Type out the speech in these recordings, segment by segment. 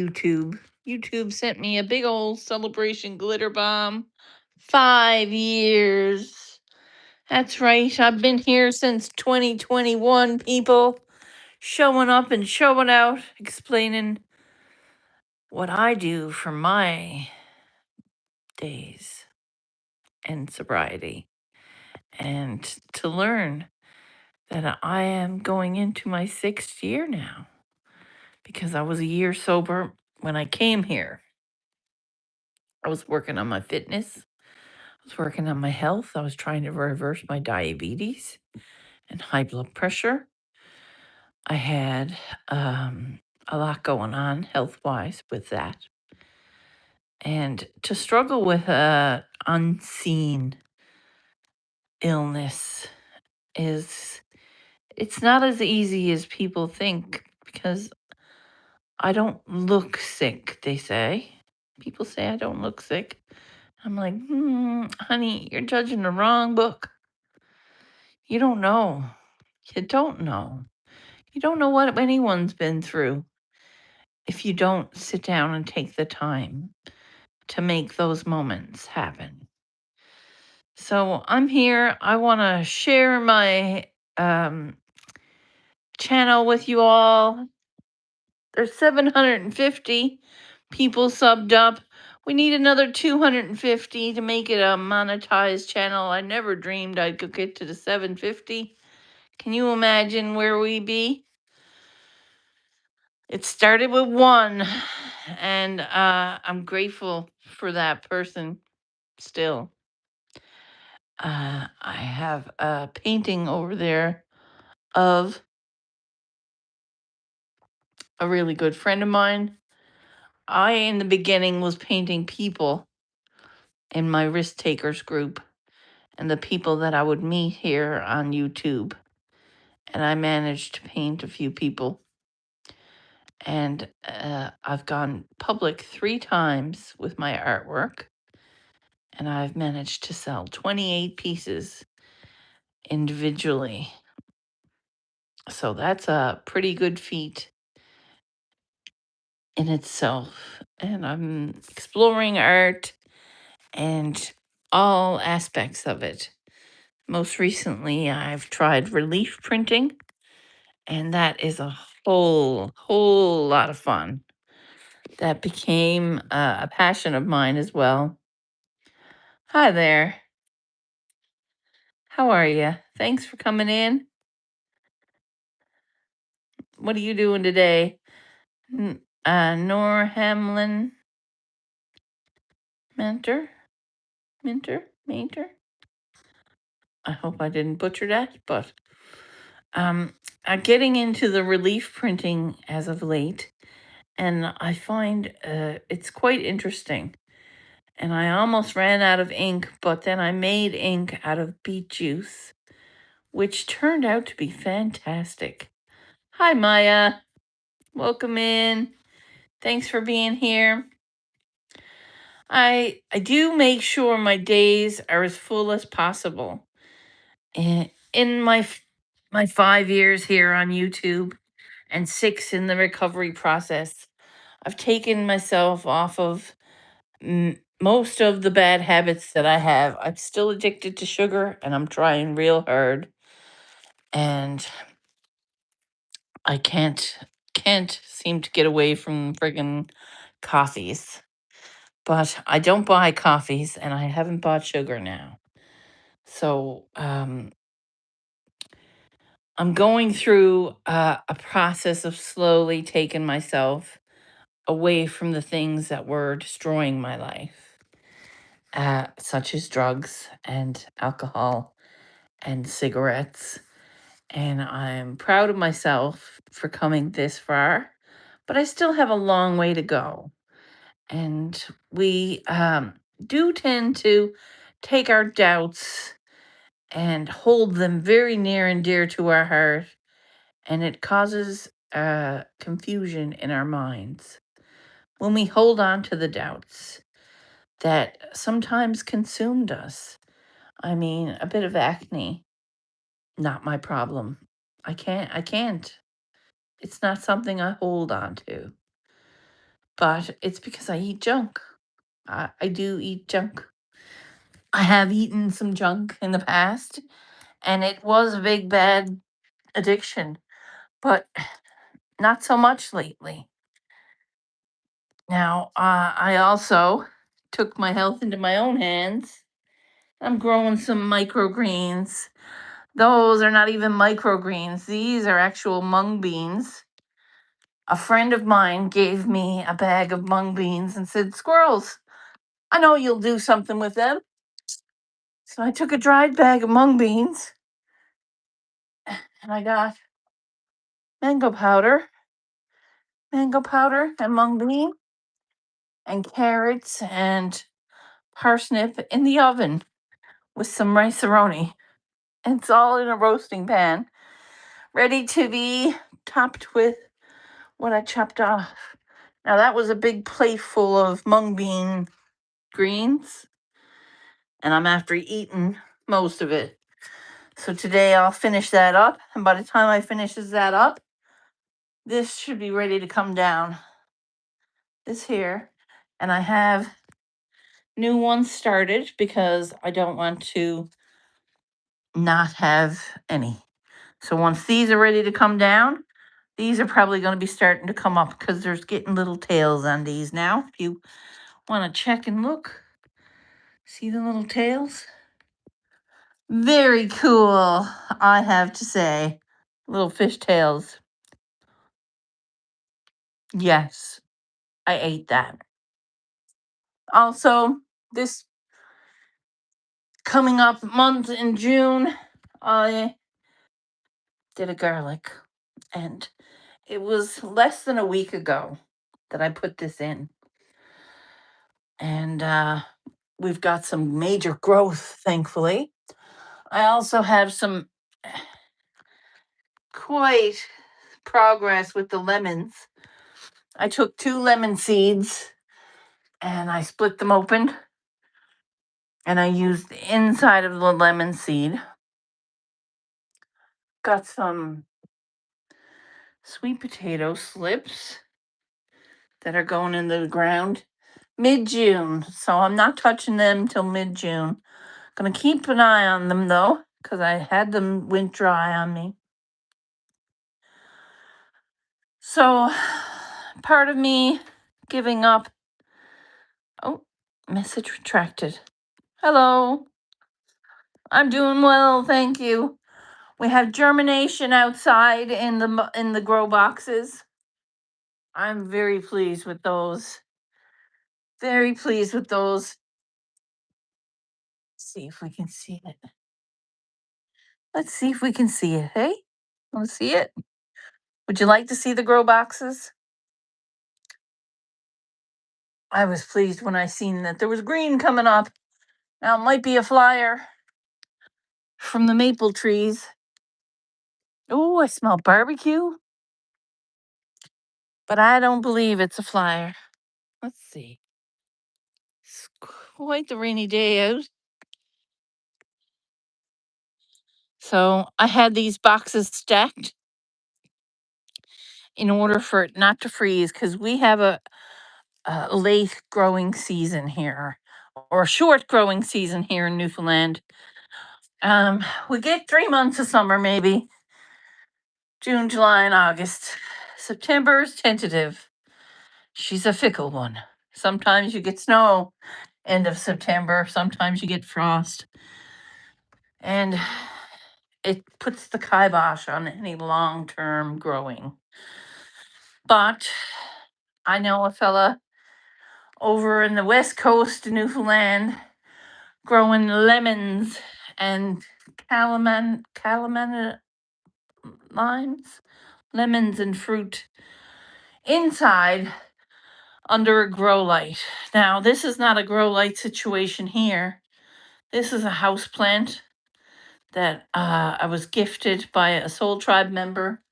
YouTube. YouTube sent me a big old celebration glitter bomb. 5 years. That's right. I've been here since 2021, people. Showing up and showing out, explaining what I do for my days and sobriety. And to learn that I am going into my 6th year now because I was a year sober when I came here. I was working on my fitness. I was working on my health. I was trying to reverse my diabetes and high blood pressure. I had a lot going on health wise with that. And to struggle with a unseen illness is it's not as easy as people think because I don't look sick, they say. People say I don't look sick. I'm like, honey, you're judging the wrong book. You don't know. You don't know. You don't know what anyone's been through if you don't sit down and take the time to make those moments happen. So I'm here. I want to share my um, channel with you all. There's 750 people subbed up. We need another 250 to make it a monetized channel. I never dreamed I'd go get to the 750. Can you imagine where we be? It started with one, and I'm grateful for that person still. I have a painting over there of a really good friend of mine. I, in the beginning, was painting people in my risk takers group and the people that I would meet here on YouTube. And I managed to paint a few people. And I've gone public 3 times with my artwork. And I've managed to sell 28 pieces individually. So that's a pretty good feat in itself. And I'm exploring art and all aspects of it. Most recently, I've tried relief printing, and that is a whole lot of fun. That became a passion of mine as well. Hi there. How are you? Thanks for coming in. What are you doing today? Nor Hamlin Mentor. I hope I didn't butcher that, but I'm getting into the relief printing as of late, and I find it's quite interesting. And I almost ran out of ink, but then I made ink out of beet juice, which turned out to be fantastic. Hi, Maya. Welcome in. Thanks for being here. I do make sure my days are as full as possible. In my 5 years here on YouTube and 6 in the recovery process, I've taken myself off of most of the bad habits that I have. I'm still addicted to sugar and I'm trying real hard. And I can't seem to get away from friggin' coffees. But I don't buy coffees and I haven't bought sugar now. So I'm going through a process of slowly taking myself away from the things that were destroying my life, such as drugs and alcohol and cigarettes. And I'm proud of myself for coming this far, but I still have a long way to go. And we do tend to take our doubts and hold them very near and dear to our heart, and it causes confusion in our minds when we hold on to the doubts that sometimes consumed us. I mean, a bit of acne, not my problem. I can't. It's not something I hold on to. but it's because I eat junk. I do eat junk. I have eaten some junk in the past, and it was a big bad addiction, but not so much lately. Now, I also took my health into my own hands. I'm growing some microgreens. Those are not even microgreens, these are actual mung beans. A friend of mine gave me a bag of mung beans and said, Squirrels, I know you'll do something with them. So I took a dried bag of mung beans and I got mango powder, and mung bean and carrots and parsnip in the oven with some rice-a-roni. It's all in a roasting pan, ready to be topped with what I chopped off. Now that was a big plate full of mung bean greens, and I'm after eating most of it. So today I'll finish that up, and by the time I finishes that up, this should be ready to come down. This here, and I have new ones started because I don't want to not have any. So once these are ready to come down, these are probably going to be starting to come up because there's getting little tails on these now. If you want to check and look, see the little tails? Very cool, I have to say. Little fish tails. Yes, I ate that. Also, this coming up month in June, I did a garlic, and it was less than a week ago that I put this in. And we've got some major growth, thankfully. I also have some quite progress with the lemons. I took 2 lemon seeds and I split them open and I used the inside of the lemon seed. Got some sweet potato slips that are going into the ground mid-June, so I'm not touching them till mid-June. Gonna keep an eye on them though, because I had them went dry on me. So part of me giving up. Oh, message retracted. Hello. I'm doing well, thank you. We have germination outside in the grow boxes. I'm very pleased with those. Very pleased with those. See if we can see it. Let's see if we can see it. Hey, want to see it? Would you like to see the grow boxes? I was pleased when I seen that there was green coming up. Now it might be a flyer from the maple trees. Oh, I smell barbecue. But I don't believe it's a flyer. Let's see. It's quite the rainy day out. So I had these boxes stacked in order for it not to freeze because we have a late growing season here or a short growing season here in Newfoundland. We get 3 months of summer, maybe June, July, and August. September is tentative. She's a fickle one. Sometimes you get snow end of September, sometimes you get frost. And it puts the kibosh on any long term growing. But I know a fella over in the west coast of Newfoundland growing lemons and calaman limes, lemons and fruit inside under a grow light. Now, this is not a grow light situation here. This is a house plant that I was gifted by a Soul Tribe member,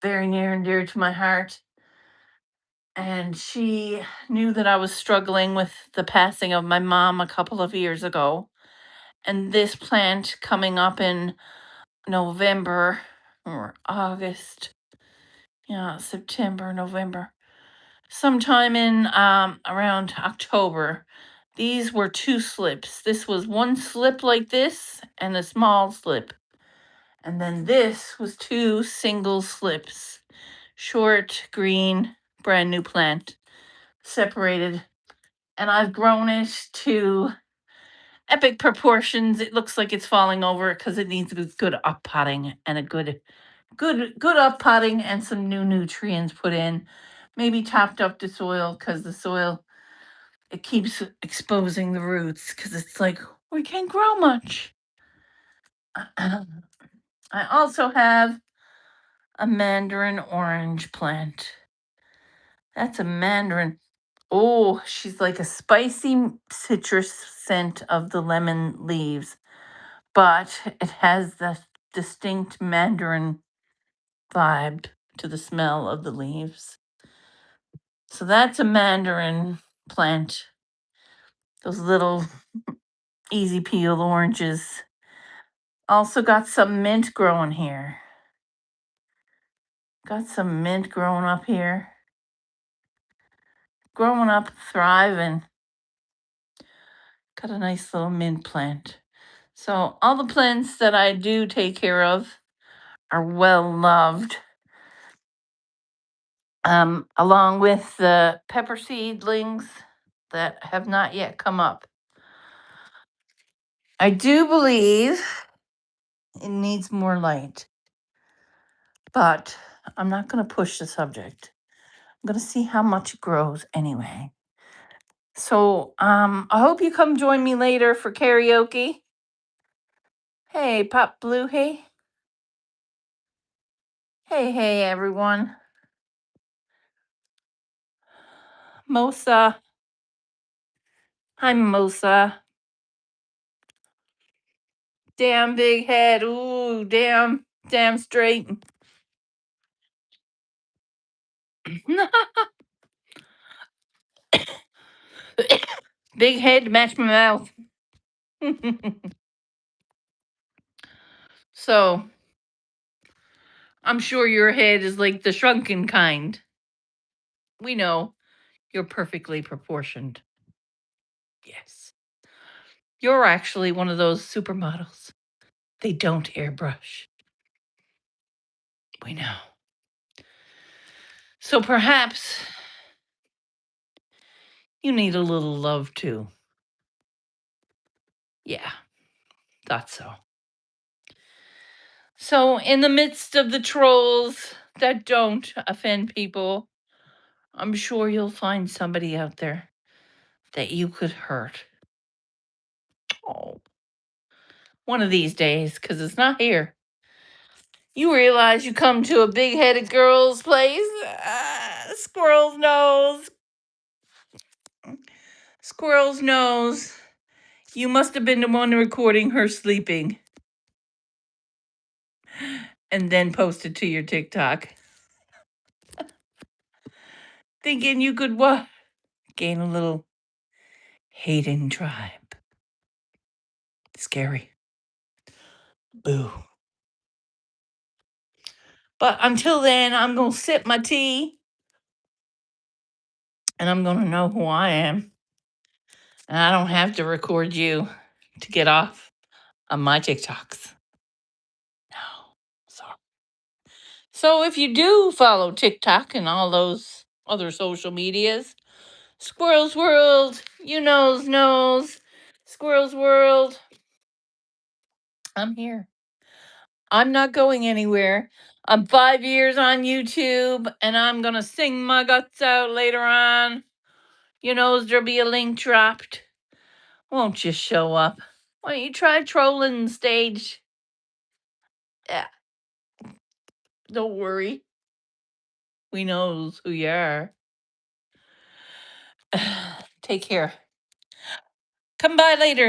very near and dear to my heart. And she knew that I was struggling with the passing of my mom a couple of years ago. And this plant coming up in November or August, yeah, September, November. sometime in around October. These were two slips. This was one slip like this and a small slip. And then this was two single slips. Short, green, brand new plant, separated. And I've grown it to epic proportions. It looks like it's falling over because it needs a good up potting and a good up potting and some new nutrients put in. Maybe topped up the soil because the soil, it keeps exposing the roots because it's like we can't grow much. I also have a mandarin orange plant. That's a mandarin. Oh, she's like a spicy citrus scent of the lemon leaves, but it has the distinct mandarin vibe to the smell of the leaves. So that's a mandarin plant. Those little easy peel oranges. Also got some mint growing here. Got some mint growing up here. Growing up, thriving. Got a nice little mint plant. So all the plants that I do take care of are well loved. Along with the pepper seedlings that have not yet come up. I do believe it needs more light, but I'm not going to push the subject. I'm going to see how much it grows anyway. So, I hope you come join me later for karaoke. Hey, Pop Blue, hey. Hey, everyone. Mosa. Hi, Mosa. Damn big head. Ooh, damn straight. Big head to match my mouth. So, I'm sure your head is like the shrunken kind. We know you're perfectly proportioned. Yes. You're actually one of those supermodels. They don't airbrush. We know. So perhaps you need a little love too. Yeah, thought so. So, in the midst of the trolls that don't offend people, I'm sure you'll find somebody out there that you could hurt. Oh, one of these days, because it's not here. You realize you come to a big headed girl's place? Squirrel's nose. Squirrel's nose. You must have been the one recording her sleeping and then posted to your TikTok. Thinking you could what? Gain a little hating tribe. Scary. Boo. But until then, I'm going to sip my tea and I'm going to know who I am. And I don't have to record you to get off on my TikToks. No, sorry. So if you do follow TikTok and all those other social medias, Squirrls World, you knows, Squirrls World, I'm here. I'm not going anywhere. I'm 5 years on YouTube and I'm going to sing my guts out later on. You know, there'll be a link dropped. Won't you show up? Why don't you try trolling the stage? Yeah, don't worry. We knows who you are. Take care. Come by later.